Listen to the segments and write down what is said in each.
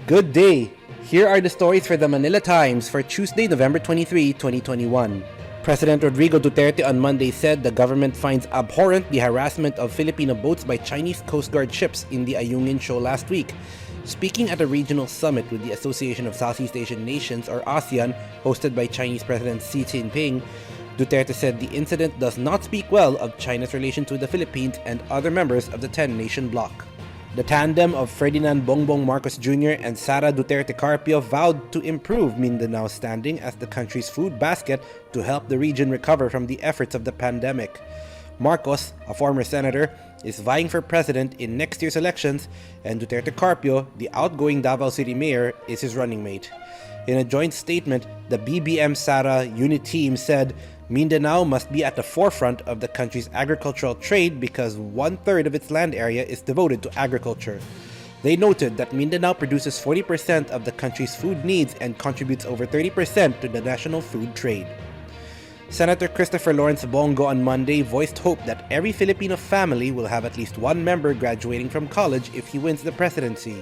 Good day! Here are the stories for the Manila Times for Tuesday, November 23, 2021. President Rodrigo Duterte on Monday said the government finds abhorrent the harassment of Filipino boats by Chinese Coast Guard ships in the Ayungin Shoal last week. Speaking at a regional summit with the Association of Southeast Asian Nations, or ASEAN, hosted by Chinese President Xi Jinping, Duterte said the incident does not speak well of China's relations with the Philippines and other members of the 10-nation bloc. The tandem of Ferdinand Bongbong Marcos Jr. and Sara Duterte Carpio vowed to improve Mindanao's standing as the country's food basket to help the region recover from the efforts of the pandemic. Marcos, a former senator, is vying for president in next year's elections, and Duterte Carpio, the outgoing Davao City mayor, is his running mate. In a joint statement, the BBM-Sara unit team said Mindanao must be at the forefront of the country's agricultural trade because 1/3 of its land area is devoted to agriculture. They noted that Mindanao produces 40% of the country's food needs and contributes over 30% to the national food trade. Senator Christopher Lawrence Bongo on Monday voiced hope that every Filipino family will have at least one member graduating from college if he wins the presidency.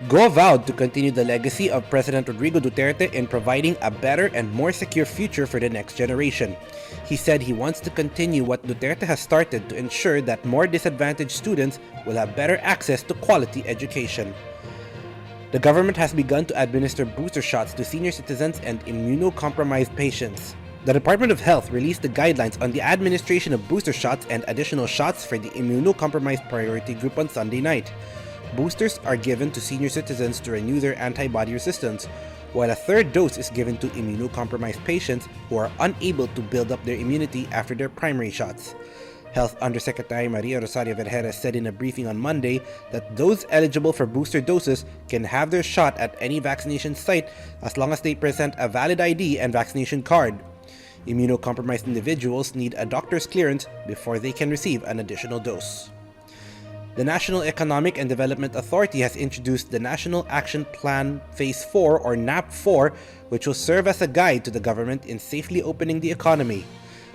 Go vowed to continue the legacy of President Rodrigo Duterte in providing a better and more secure future for the next generation. He said he wants to continue what Duterte has started to ensure that more disadvantaged students will have better access to quality education. The government has begun to administer booster shots to senior citizens and immunocompromised patients. The Department of Health released the guidelines on the administration of booster shots and additional shots for the immunocompromised priority group on Sunday night. Boosters are given to senior citizens to renew their antibody resistance, while a third dose is given to immunocompromised patients who are unable to build up their immunity after their primary shots. Health Undersecretary Maria Rosario Vergeres said in a briefing on Monday that those eligible for booster doses can have their shot at any vaccination site as long as they present a valid ID and vaccination card. Immunocompromised individuals need a doctor's clearance before they can receive an additional dose. The National Economic and Development Authority has introduced the National Action Plan Phase 4 or NAP4, which will serve as a guide to the government in safely opening the economy.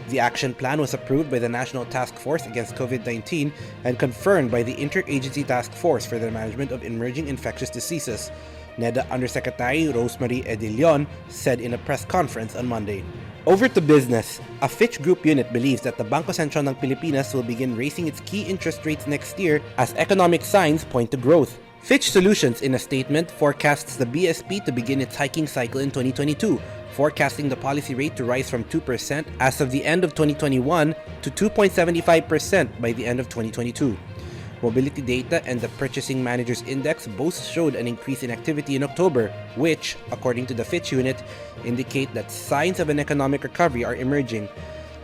The action plan was approved by the National Task Force Against COVID-19 and confirmed by the Interagency Task Force for the Management of Emerging Infectious Diseases. NEDA Undersecretary Rosemary Edilion said in a press conference on Monday. Over to business. A Fitch Group unit believes that the Bangko Sentral ng Pilipinas will begin raising its key interest rates next year as economic signs point to growth. Fitch Solutions, in a statement, forecasts the BSP to begin its hiking cycle in 2022, forecasting the policy rate to rise from 2% as of the end of 2021 to 2.75% by the end of 2022. Mobility data and the Purchasing Managers Index both showed an increase in activity in October, which, according to the Fitch unit, indicate that signs of an economic recovery are emerging.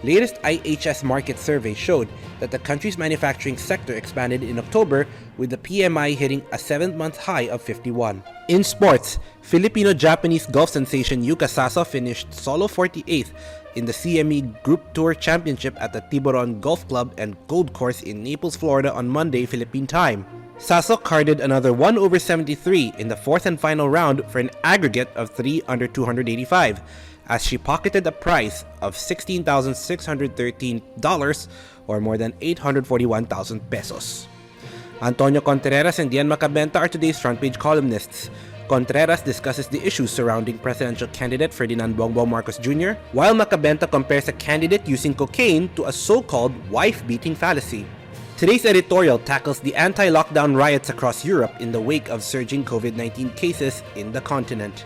Latest IHS Market survey showed that the country's manufacturing sector expanded in October, with the PMI hitting a 7-month high of 51. In sports, Filipino-Japanese golf sensation Yuka Saso finished solo 48th in the CME Group Tour Championship at the Tiburon Golf Club and Gold Course in Naples, Florida on Monday, Philippine time. Saso carded another 1/73 in the fourth and final round for an aggregate of 3 under 285, as she pocketed a prize of $16,613 or more than 841,000 pesos. Antonio Contreras and Dian Macabenta are today's front page columnists. Contreras discusses the issues surrounding presidential candidate Ferdinand Bongbong Marcos Jr., while Macabenta compares a candidate using cocaine to a so-called wife-beating fallacy. Today's editorial tackles the anti-lockdown riots across Europe in the wake of surging COVID-19 cases in the continent.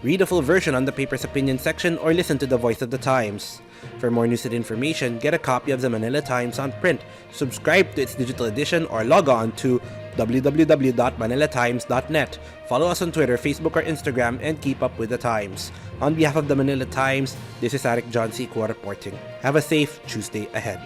Read a full version on the paper's opinion section or listen to the Voice of the Times. For more news and information, get a copy of the Manila Times on print, subscribe to its digital edition, or log on to www.manilatimes.net. Follow us on Twitter, Facebook, or Instagram, and keep up with the Times. On behalf of the Manila Times, this is Arik John C. reporting. Have a safe Tuesday ahead.